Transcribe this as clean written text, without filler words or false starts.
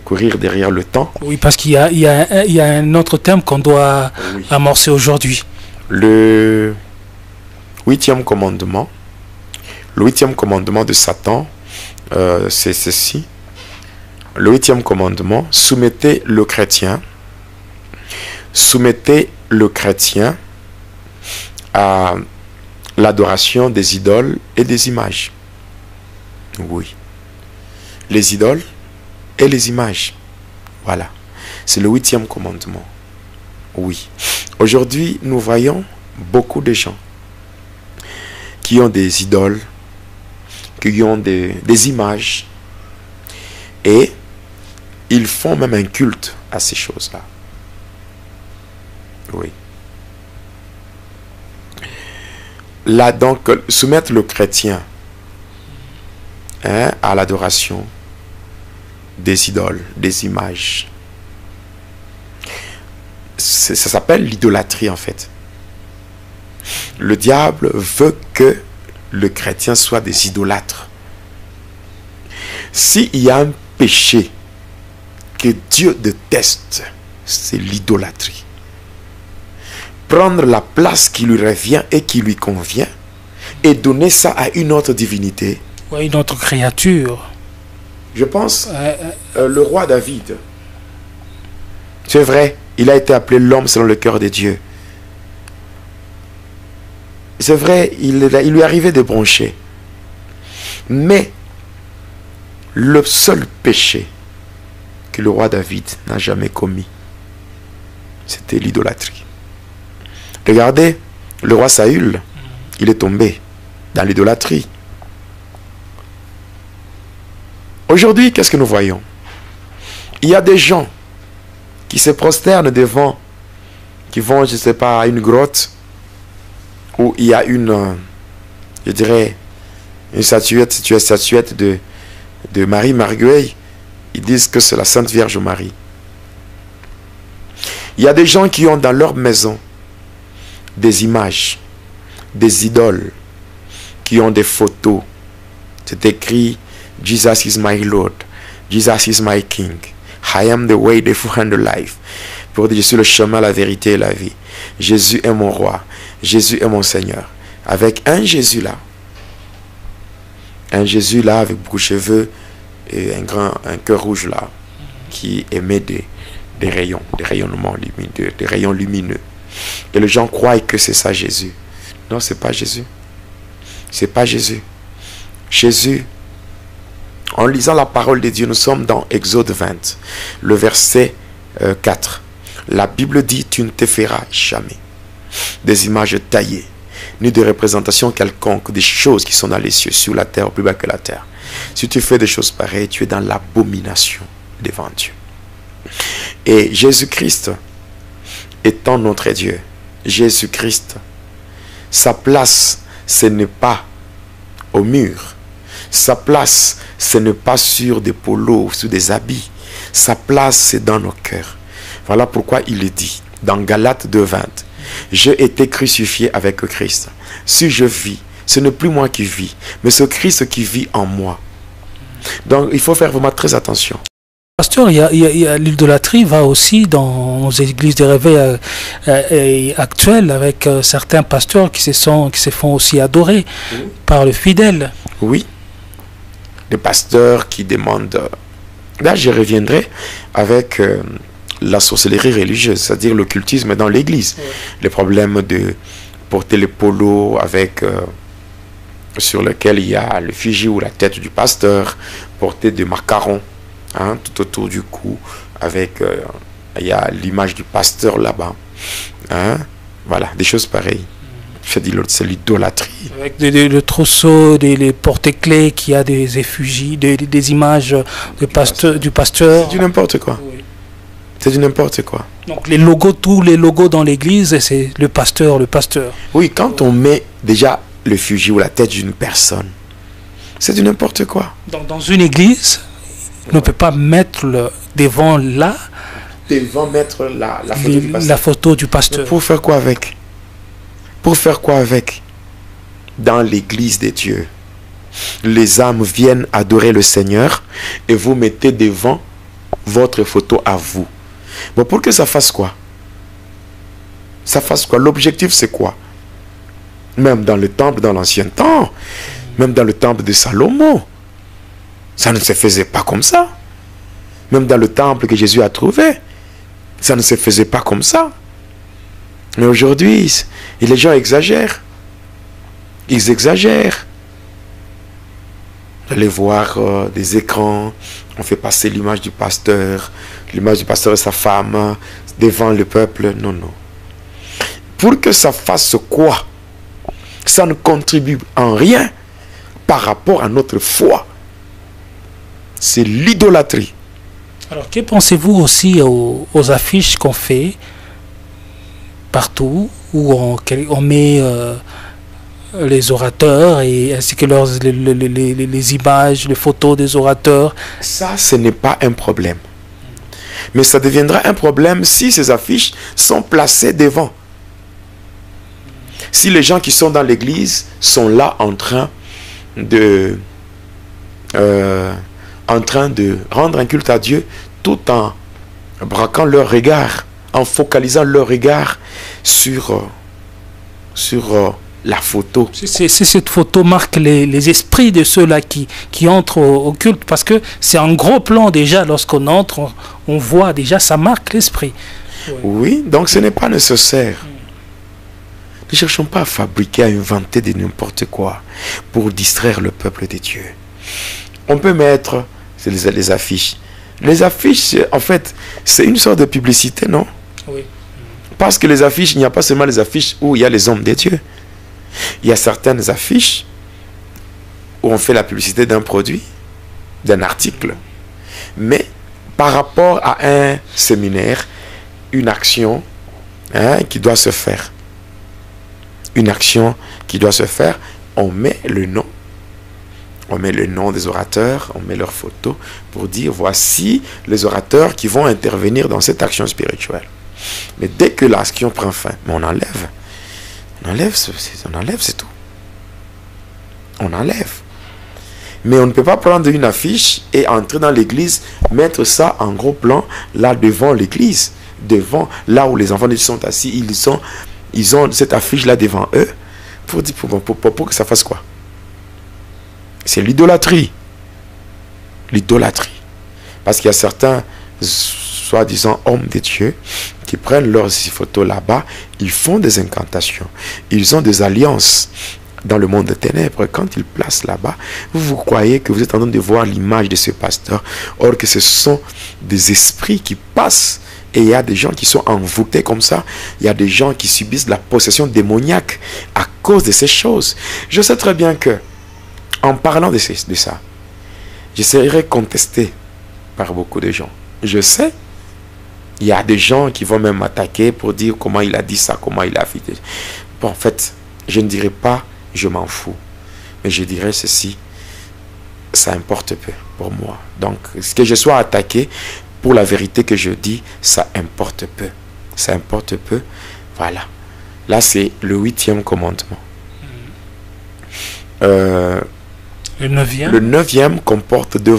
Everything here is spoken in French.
courir derrière le temps. Oui, parce qu'il y a un autre thème qu'on doit amorcer aujourd'hui. Le huitième commandement. Le huitième commandement de Satan, c'est ceci. Le huitième commandement, soumettez le chrétien à l'adoration des idoles et des images. Oui. Les idoles et les images. Voilà. C'est le huitième commandement. Oui. Aujourd'hui, nous voyons beaucoup de gens qui ont des idoles, qui ont des images, et ils font même un culte à ces choses-là. Oui. Là, donc, soumettre le chrétien à l'adoration des idoles, des images. Ça s'appelle l'idolâtrie, en fait. Le diable veut que le chrétien soit des idolâtres. S'il y a un péché que Dieu déteste, c'est l'idolâtrie. Prendre la place qui lui revient et qui lui convient et donner ça à une autre divinité. Oui, une autre créature. Je pense le roi David. C'est vrai, il a été appelé l'homme selon le cœur de Dieu. C'est vrai, il lui arrivait de broncher. Mais le seul péché que le roi David n'a jamais commis, c'était l'idolâtrie. Regardez, le roi Saül, il est tombé dans l'idolâtrie. Aujourd'hui, qu'est-ce que nous voyons? Il y a des gens qui se prosternent devant, qui vont, je ne sais pas, à une grotte où il y a une, je dirais, une statuette de Marie Marguerite. Ils disent que c'est la Sainte Vierge Marie. Il y a des gens qui ont dans leur maison des images, des idoles, qui ont des photos. C'est écrit Jesus is my Lord, Jesus is my King, I am the way, the truth and the life. Pour dire je suis le chemin, la vérité et la vie. Jésus est mon roi, Jésus est mon Seigneur. Avec un Jésus là avec beaucoup de cheveux et un cœur rouge là, qui émet des rayons, des rayonnements lumineux, des rayons lumineux. Et les gens croient que c'est ça Jésus. Non, c'est pas Jésus. C'est pas Jésus. Jésus, en lisant la parole de Dieu, nous sommes dans Exode 20, le verset 4. La Bible dit, tu ne te feras jamais des images taillées, ni de représentations quelconques des choses qui sont dans les cieux, sur la terre, plus bas que la terre. Si tu fais des choses pareilles, tu es dans l'abomination devant Dieu. Et Jésus-Christ étant notre Dieu, Jésus-Christ, sa place, ce n'est pas au mur. Sa place, ce n'est pas sur des polos, sur des habits. Sa place, c'est dans nos cœurs. Voilà pourquoi il est dit dans Galates 2:20, j'ai été crucifié avec Christ. Si je vis, ce n'est plus moi qui vis, mais ce Christ qui vit en moi. Donc, il faut faire vraiment très attention. Pasteur, l'idolâtrie va aussi dans les églises de réveil actuelles avec certains pasteurs qui se font aussi adorer par le fidèle. Oui, des pasteurs qui demandent... Là, je reviendrai avec la sorcellerie religieuse, c'est-à-dire l'occultisme dans l'église. Les problèmes de porter les polos avec... sur lequel il y a l'effigie ou la tête du pasteur, porter des macarons tout autour du cou, avec il y a l'image du pasteur là-bas. Voilà, des choses pareilles. C'est l'idolâtrie. Avec le trousseau, les porte-clés qui a des effigies, des images du pasteur. C'est du n'importe quoi. Oui. C'est du n'importe quoi. Donc les logos, tous les logos dans l'église, c'est le pasteur. Oui, quand on met déjà l'effigie ou la tête d'une personne, c'est du n'importe quoi. Donc dans une église, on ne peut pas mettre devant mettre la photo du pasteur. Mais pour faire quoi avec? Pour faire quoi avec? Dans l'église de Dieu, les âmes viennent adorer le Seigneur et vous mettez devant votre photo à vous. Bon, pour que ça fasse quoi? Ça fasse quoi? L'objectif, c'est quoi? Même dans le temple, dans l'ancien temps, même dans le temple de Salomon, ça ne se faisait pas comme ça. Même dans le temple que Jésus a trouvé, ça ne se faisait pas comme ça. Mais aujourd'hui, les gens exagèrent. Ils exagèrent. Allez voir des écrans, on fait passer l'image du pasteur et sa femme devant le peuple. Non, non. Pour que ça fasse quoi? Ça ne contribue en rien par rapport à notre foi. C'est l'idolâtrie. Alors, que pensez-vous aussi aux affiches qu'on fait partout, où on met les orateurs et ainsi que les images, les photos des orateurs? Ça, ce n'est pas un problème. Mais ça deviendra un problème si ces affiches sont placées devant. Si les gens qui sont dans l'église sont là en train de rendre un culte à Dieu, tout en braquant leur regard, en focalisant leur regard sur la photo. Cette photo marque les esprits de ceux-là qui entrent au culte, parce que c'est un gros plan déjà. Lorsqu'on entre, on voit déjà, ça marque l'esprit. Oui, donc ce n'est pas nécessaire. Ne cherchons pas à fabriquer, à inventer de n'importe quoi pour distraire le peuple de Dieu. On peut mettre les affiches. Les affiches, en fait, c'est une sorte de publicité, non? Oui. Parce que les affiches, il n'y a pas seulement les affiches où il y a les hommes de Dieu. Il y a certaines affiches où on fait la publicité d'un produit, d'un article. Mais par rapport à un séminaire, une action qui doit se faire. Une action qui doit se faire, on met le nom. On met le nom des orateurs, on met leurs photos pour dire voici les orateurs qui vont intervenir dans cette action spirituelle. Mais dès que l'action prend fin, on enlève. On enlève, c'est tout. On enlève. Mais on ne peut pas prendre une affiche et entrer dans l'église, mettre ça en gros plan là devant l'église, devant là où les enfants sont assis, ils ont cette affiche là devant eux pour que ça fasse quoi? C'est l'idolâtrie. L'idolâtrie. Parce qu'il y a certains soi-disant hommes de Dieu qui prennent leurs photos là-bas, ils font des incantations, ils ont des alliances dans le monde des ténèbres. Quand ils placent là-bas, vous croyez que vous êtes en train de voir l'image de ce pasteur, or que ce sont des esprits qui passent. Et il y a des gens qui sont envoûtés comme ça. Il y a des gens qui subissent la possession démoniaque à cause de ces choses. Je sais très bien que, en parlant de ça, je serai contesté par beaucoup de gens. Je sais. Il y a des gens qui vont même m'attaquer pour dire comment il a dit ça, comment il a fait. Bon, en fait, je ne dirais pas je m'en fous. Mais je dirais ceci, ça importe peu pour moi. Donc, que je sois attaqué pour la vérité que je dis, ça importe peu. Ça importe peu. Voilà. Là, c'est le 8e commandement. Le 9e? Le 9e comporte 2